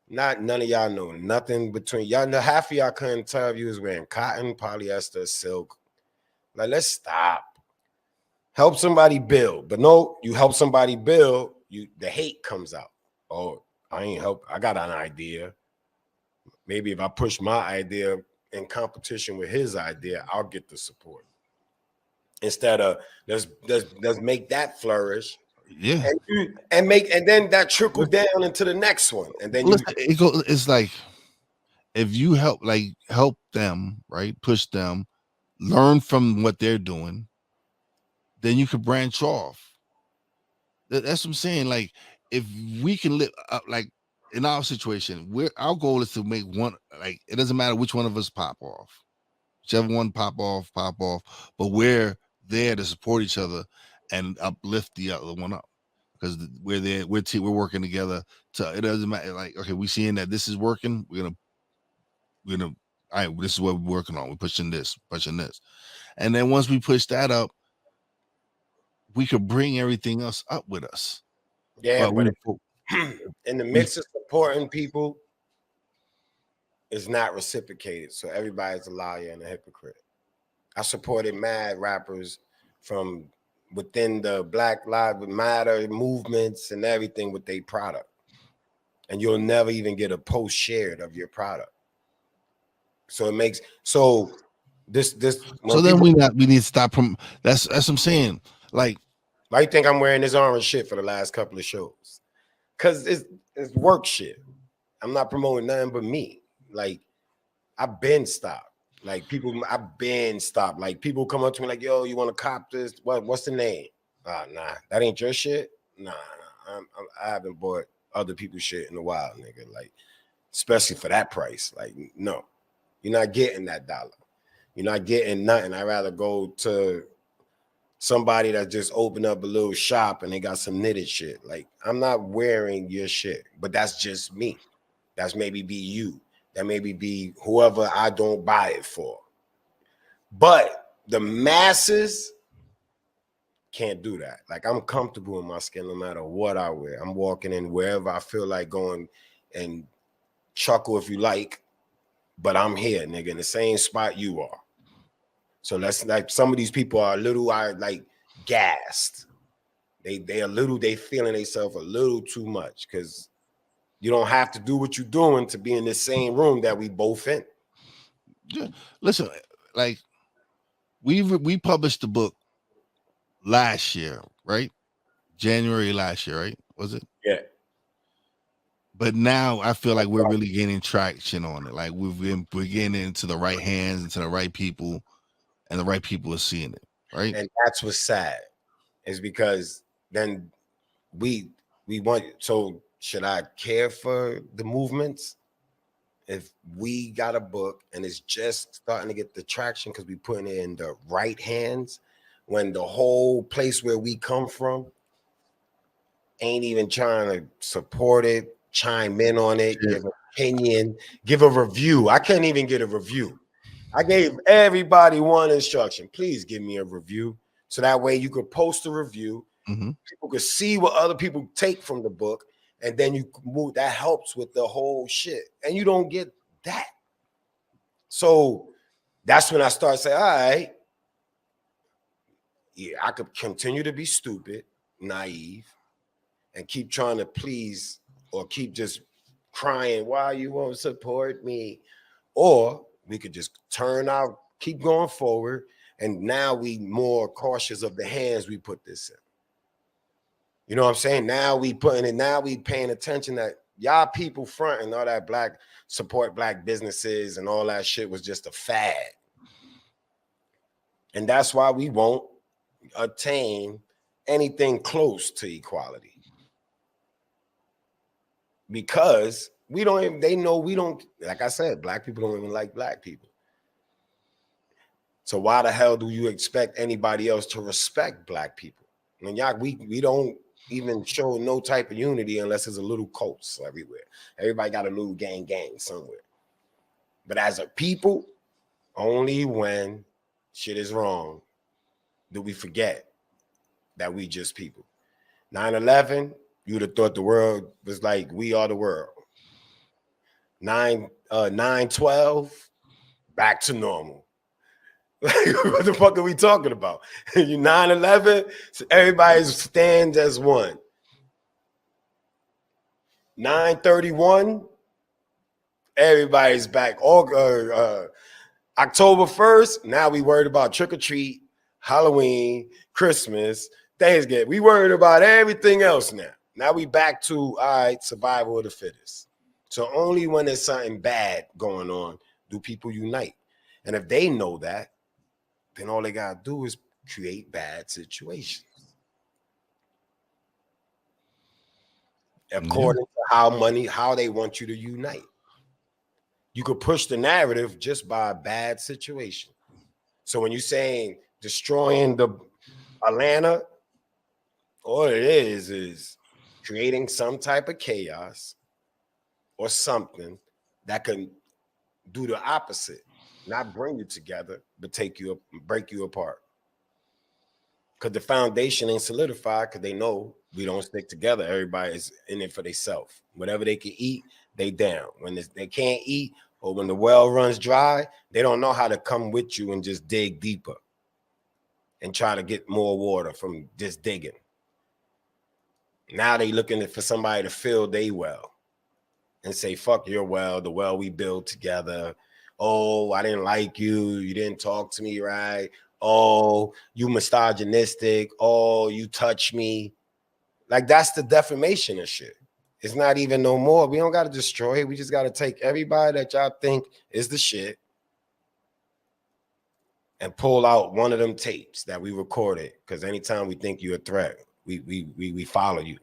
None of y'all know nothing between y'all. Know half of y'all couldn't tell if you was wearing cotton, polyester, silk. Like, let's stop. Help somebody build, but no, you help somebody build, the hate comes out. Oh, I ain't help. I got an idea. Maybe if I push my idea in competition with his idea, I'll get the support. Instead of let's make that flourish. Yeah, and then that trickle down into the next one, and then it's like if you help them, right? Push them, learn from what they're doing, then you could branch off. That's what I'm saying. Like, if we can live up, like in our situation, our goal is to make one. Like, it doesn't matter which one of us pop off, whichever one pop off. But we're there to support each other and uplift the other one up. Because we're there, we're working together. It doesn't matter. Like, okay, we seeing that this is working. We're gonna. All right, this is what we're working on. We're pushing this, and then once we push that up, we could bring everything else up with us. Yeah, but in the midst of supporting people, it's not reciprocated. So everybody's a liar and a hypocrite. I supported mad rappers from within the Black Lives Matter movements and everything with their product, and you'll never even get a post shared of your product. So it makes this. So then we need to stop from. That's what I'm saying. Like, why you think I'm wearing this orange shit for the last couple of shows? Because it's work shit. I'm not promoting nothing but me. Like, I've been stopped. Like, I've been stopped. Like, people come up to me like, yo, you want to cop this? What's the name? Nah, that ain't your shit. Nah. I haven't bought other people's shit in a while, nigga. Like, especially for that price. Like, no, you're not getting that dollar. You're not getting nothing. I'd rather go to somebody that just opened up a little shop and they got some knitted shit. Like, I'm not wearing your shit, but that's just me. That's maybe be you. That maybe be whoever I don't buy it for. But the masses can't do that. Like, I'm comfortable in my skin no matter what I wear. I'm walking in wherever I feel like going and chuckle if you like, but I'm here, nigga, in the same spot you are. So that's like, some of these people are a little like gassed. They feeling themselves a little too much, because you don't have to do what you're doing to be in the same room that we both in. Yeah. Listen, like we published the book last year, right? January last year, right? Was it? Yeah. But now I feel like we're really gaining traction on it. Like we're getting into the right hands, into the right people, and the right people are seeing it, right? And that's what's sad, is because then we want. So should I care for the movements if we got a book and it's just starting to get the traction because we putting it in the right hands, when the whole place where we come from ain't even trying to support it, chime in on it, give an opinion, give a review? I can't even get a review. I gave everybody one instruction: please give me a review, so that way you could post a review. People could see what other people take from the book, and then you move. That helps with the whole shit, and you don't get that. So that's when I start saying, all right, yeah, I could continue to be stupid, naive, and keep trying to please, or keep just crying, why you won't support me? Or we could just turn out, keep going forward, and now we more cautious of the hands we put this in. You know what I'm saying? Now we putting it, now we paying attention that y'all people front and all that black support black businesses and all that shit was just a fad. And that's why we won't attain anything close to equality. Because we don't even, they know we don't, like I said, black people don't even like black people. So why the hell do you expect anybody else to respect black people? I mean, y'all, we don't even show no type of unity unless there's a little cults everywhere. Everybody got a little gang somewhere. But as a people, only when shit is wrong do we forget that we just people. 9/11, you would have thought the world was like, we are the world. 9/12, back to normal. What the fuck are we talking about? 9/11, so everybody stands as one. 9/31, everybody's back. October 1st, now we worried about trick or treat, Halloween, Christmas, Thanksgiving. We worried about everything else now. Now we back to, all right, survival of the fittest. So only when there's something bad going on do people unite. And if they know that, then all they gotta do is create bad situations. According to how they want you to unite. You could push the narrative just by a bad situation. So when you're saying destroying the Atlanta, all it is creating some type of chaos or something that can do the opposite, not bring you together, but break you apart. Because the foundation ain't solidified, because they know we don't stick together. Everybody's in it for themselves. Whatever they can eat, they down. When they can't eat, or when the well runs dry, they don't know how to come with you and just dig deeper and try to get more water from just digging. Now they looking for somebody to fill their well and say, fuck your well, the well we built together. Oh, I didn't like you. You didn't talk to me right. Oh, you misogynistic. Oh, you touch me. Like, that's the defamation of shit. It's not even no more. We don't got to destroy it. We just got to take everybody that y'all think is the shit and pull out one of them tapes that we recorded. Because anytime we think you're a threat, we follow you.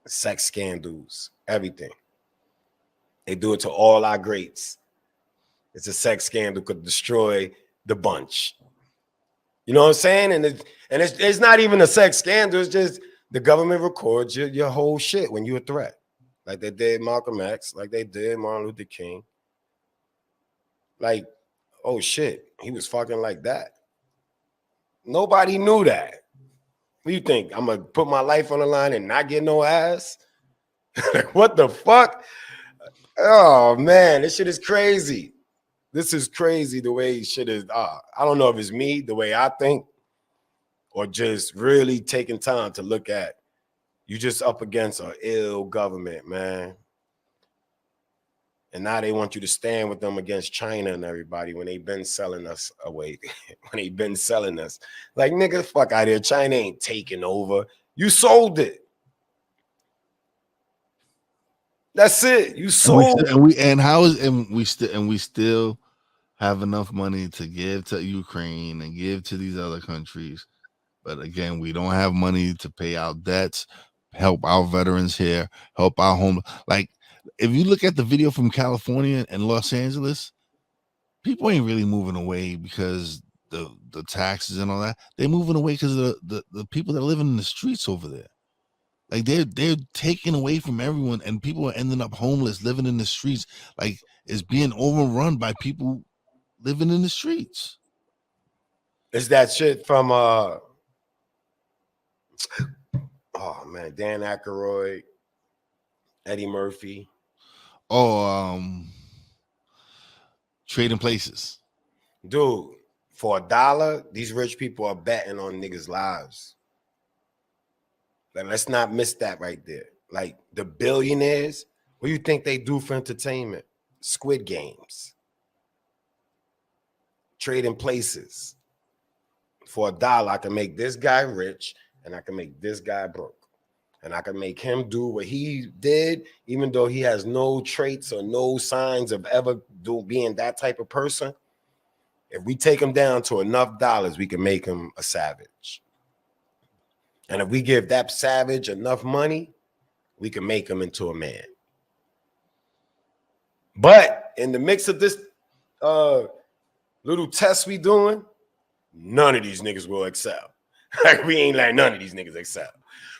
Sex scandals, everything. They do it to all our greats. It's a sex scandal could destroy the bunch. You know what I'm saying? And it's not even a sex scandal. It's just the government records your whole shit when you're a threat. Like they did Malcolm X, like they did Martin Luther King. Like, oh shit, he was fucking like that. Nobody knew that. What do you think? I'm gonna put my life on the line and not get no ass? Like, what the fuck? Oh man, this shit is crazy. This is crazy the way shit is. I don't know if it's me, the way I think, or just really taking time to look at you just up against an ill government, man. And now they want you to stand with them against China and everybody when they've been selling us away. When they've been selling us. Like, nigga, fuck out of here. China ain't taking over. You sold it. That's it. You sold it. And we still have enough money to give to Ukraine and give to these other countries. But again, we don't have money to pay our debts, help our veterans here, help our home. Like, if you look at the video from California and Los Angeles, people ain't really moving away because the taxes and all that. They're moving away because of the people that are living in the streets over there. Like they're taken away from everyone, and people are ending up homeless, living in the streets. Like, it's being overrun by people living in the streets. It's that shit from oh man, Dan Aykroyd, Eddie Murphy. Trading Places. Dude, for $1, these rich people are betting on niggas' lives. Like, let's not miss that right there. Like, the billionaires, what do you think they do for entertainment? Squid Games. Trading Places. For $1, I can make this guy rich and I can make this guy broke. And I can make him do what he did, even though he has no traits or no signs of ever being that type of person. If we take him down to enough dollars, we can make him a savage. And if we give that savage enough money, we can make him into a man. But in the mix of this little test we doing, none of these niggas will excel. Like, we ain't letting none of these niggas excel.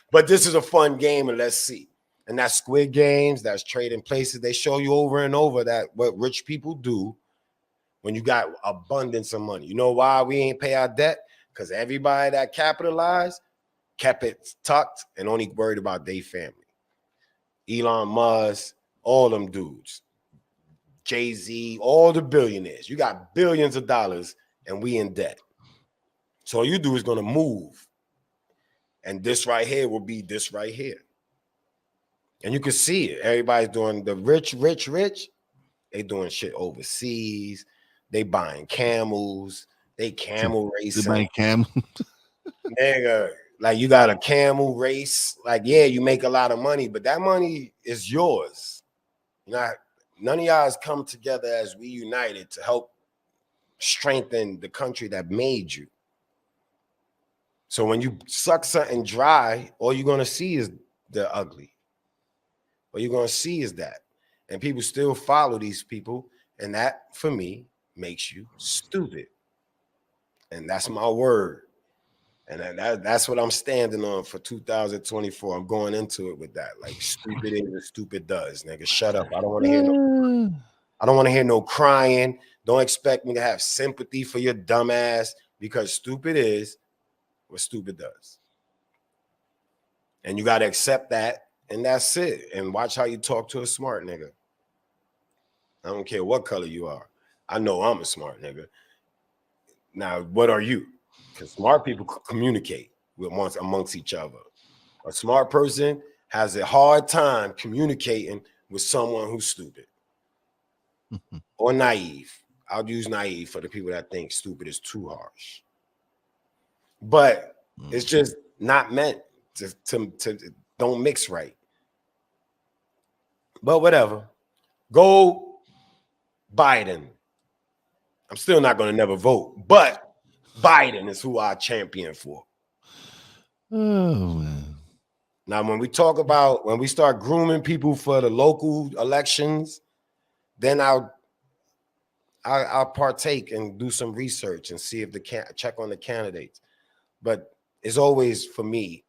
But this is a fun game, and let's see. And that's Squid Games, that's Trading Places. They show you over and over that what rich people do when you got abundance of money. You know why we ain't pay our debt? Because everybody that capitalized kept it tucked and only worried about their family. Elon Musk, all them dudes. Jay-Z, all the billionaires. You got billions of dollars and we in debt. So all you do is going to move. And this right here will be this right here. And you can see it. Everybody's doing the rich. They doing shit overseas. They buying camels. They camel racing. They buying camels. Nigga, like, you got a camel race. Like, yeah, you make a lot of money, but that money is yours. None of y'all has come together as we united to help strengthen the country that made you. So when you suck something dry, all you're going to see is the ugly. All you're going to see is that. And people still follow these people. And that, for me, makes you stupid. And that's my word. And that's what I'm standing on for 2024. I'm going into it with that. Like, stupid is what stupid does, nigga. Shut up. I don't want to hear no crying. Don't expect me to have sympathy for your dumb ass, because stupid is what stupid does. And you got to accept that, and that's it. And watch how you talk to a smart nigga. I don't care what color you are. I know I'm a smart nigga. Now, what are you? Because smart people communicate amongst each other. A smart person has a hard time communicating with someone who's stupid or naive. I'll use naive for the people that think stupid is too harsh. But it's just not meant to don't mix right. But whatever. Go Biden. I'm still not going to never vote, but Biden is who I champion for. Oh man. Now, when we start grooming people for the local elections, then I'll partake and do some research and see if check on the candidates. But it's always, for me,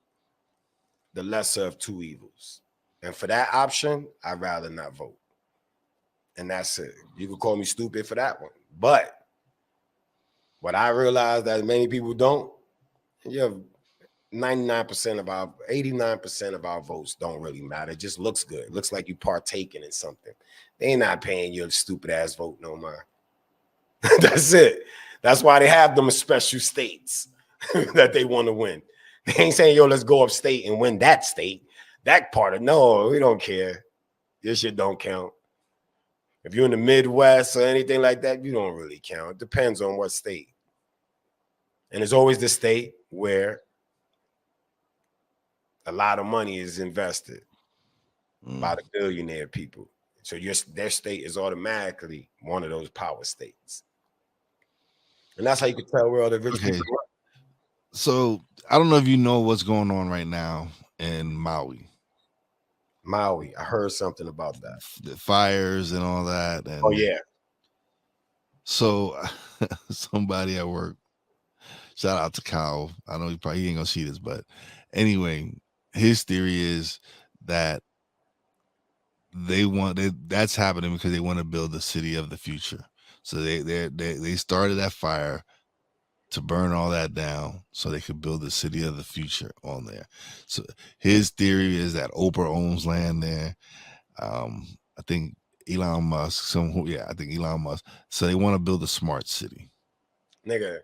the lesser of two evils. And for that option, I'd rather not vote. And that's it. You can call me stupid for that one. But what I realize that many people don't, you have 89% of our 89% of our votes don't really matter. It just looks good. It looks like you partaking in something. They ain't not paying your stupid ass vote no more. That's it. That's why they have them special states that they want to win. They ain't saying, yo, let's go upstate and win that state. That part of no, we don't care. This shit don't count. If you're in the Midwest or anything like that, you don't really count. It depends on what state. And it's always the state where a lot of money is invested by the billionaire people. So their state is automatically one of those power states. And that's how you can tell where all the rich people are. So I don't know if you know what's going on right now in Maui. Maui, I heard something about that. The fires and all that. And oh, yeah. So somebody at work, shout out to Kyle. I know he ain't gonna see this, but anyway, his theory is that that's happening because they want to build the city of the future. So they started that fire to burn all that down so they could build the city of the future on there. So his theory is that Oprah owns land there. I think Elon Musk, I think Elon Musk. So they want to build a smart city. Nigga,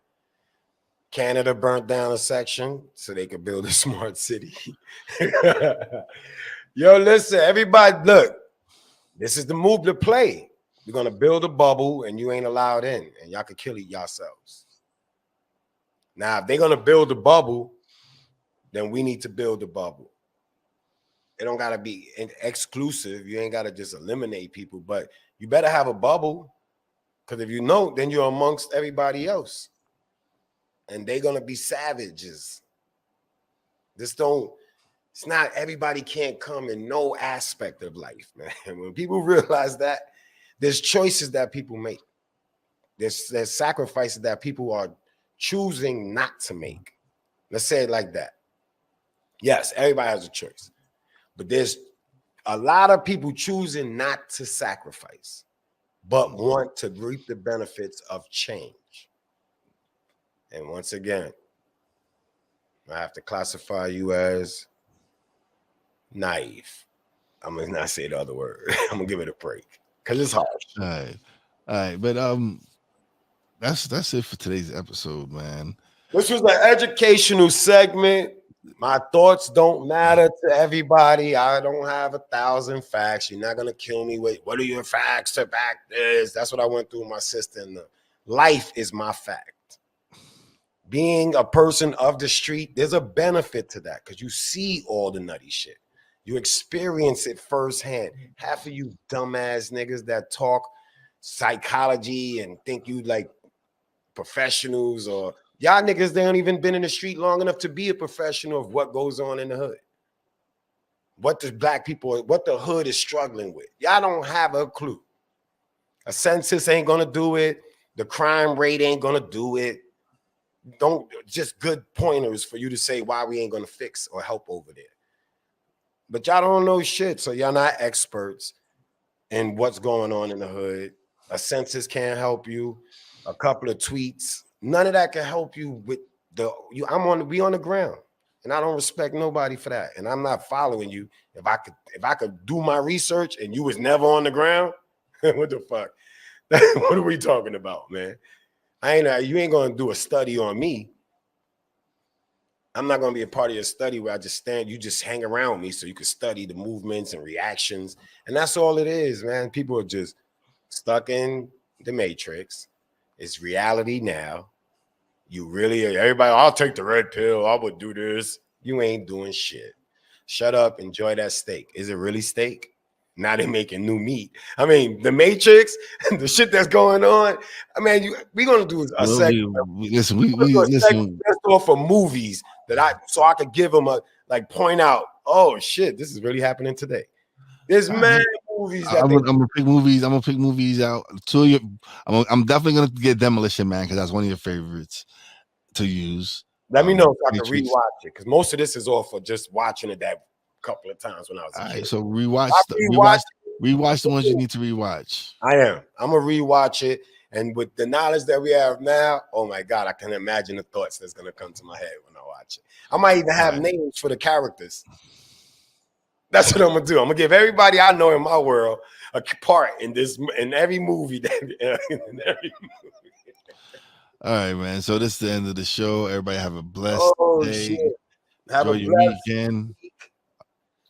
Canada burnt down a section so they could build a smart city. Yo, listen, everybody, look, this is the move to play. You're going to build a bubble and you ain't allowed in, and y'all can kill it yourselves. Now, if they're going to build a bubble, then we need to build a bubble. It don't got to be exclusive. You ain't got to just eliminate people, but you better have a bubble, because if you know, then you're amongst everybody else. And they're going to be savages. It's not everybody can't come in no aspect of life, man. When people realize that, there's choices that people make. There's sacrifices that people are choosing not to make. Let's say it like that. Yes, everybody has a choice. But there's a lot of people choosing not to sacrifice, but want to reap the benefits of change. And once again, I have to classify you as naive. I'm gonna not say the other word. I'm gonna give it a break because it's harsh. All right. But that's it for today's episode, man. This was an educational segment. My thoughts don't matter to everybody. I don't have 1,000 facts. You're not gonna kill me with what are your facts to back this? That's what I went through with my sister. And life is my fact. Being a person of the street, there's a benefit to that because you see all the nutty shit. You experience it firsthand. Half of you dumbass niggas that talk psychology and think you like professionals, or y'all niggas, they don't even been in the street long enough to be a professional of what goes on in the hood. What the black people, what the hood is struggling with. Y'all don't have a clue. A census ain't gonna do it. The crime rate ain't gonna do it. Don't just good pointers for you to say why we ain't gonna fix or help over there. But y'all don't know shit, so y'all not experts in what's going on in the hood. A census can't help you. A couple of tweets, none of that can help you with we on the ground, and I don't respect nobody for that. And I'm not following you. If I could do my research and you was never on the ground, what the fuck? What are we talking about, man? You ain't gonna do a study on me. I'm not gonna be a part of your study where I just stand, you just hang around me so you can study the movements and reactions. And that's all it is, man. People are just stuck in the matrix. It's reality now. Everybody, I'll take the red pill. I would do this. You ain't doing shit. Shut up. Enjoy that steak. Is it really steak? Now they're making new meat. I mean, the Matrix and the shit that's going on. I mean, we're gonna do a segment. Listen, Just off of movies that I could give them a point out. Oh shit, this is really happening today. There's many movies. I'm gonna pick movies. I'm gonna pick movies out. I'm definitely gonna get Demolition Man because that's one of your favorites to use. Let me know if I can rewatch it because most of this is off of just watching it that couple of times when I was a kid. Right, so rewatch the ones you need to rewatch. I am. I'm gonna rewatch it, and with the knowledge that we have now, oh my god, I can imagine the thoughts that's gonna come to my head when I watch it. I might even have names for the characters. That's what I'm gonna do. I'm gonna give everybody I know in my world a part in every movie. All right, man. So this is the end of the show. Everybody have a blessed day. Shit. Have Enjoy a your blessed weekend.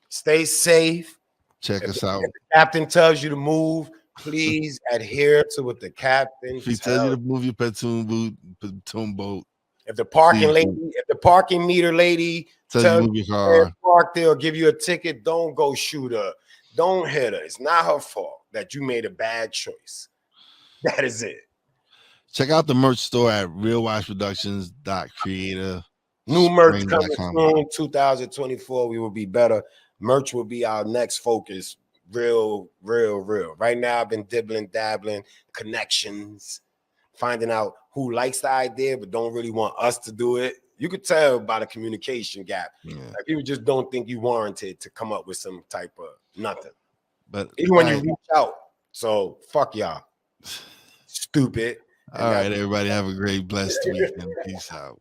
Stay safe. Check us out. If the captain tells you to move, please adhere to what the captain If he tells you to move your pontoon boat. If the parking meter lady tells you to move your car, park there or give you a ticket, don't go shoot her. Don't hit her. It's not her fault that you made a bad choice. That is it. Check out the merch store at realwiseproductions.creator. New merch coming soon, 2024. We will be better. Merch will be our next focus. Real. Right now, I've been dabbling, connections, finding out who likes the idea but don't really want us to do it. You could tell by the communication gap. Yeah. Like people just don't think you warranted to come up with some type of nothing. But even when you reach out. So fuck y'all. Stupid. All right, everybody have a great blessed weekend. Peace out.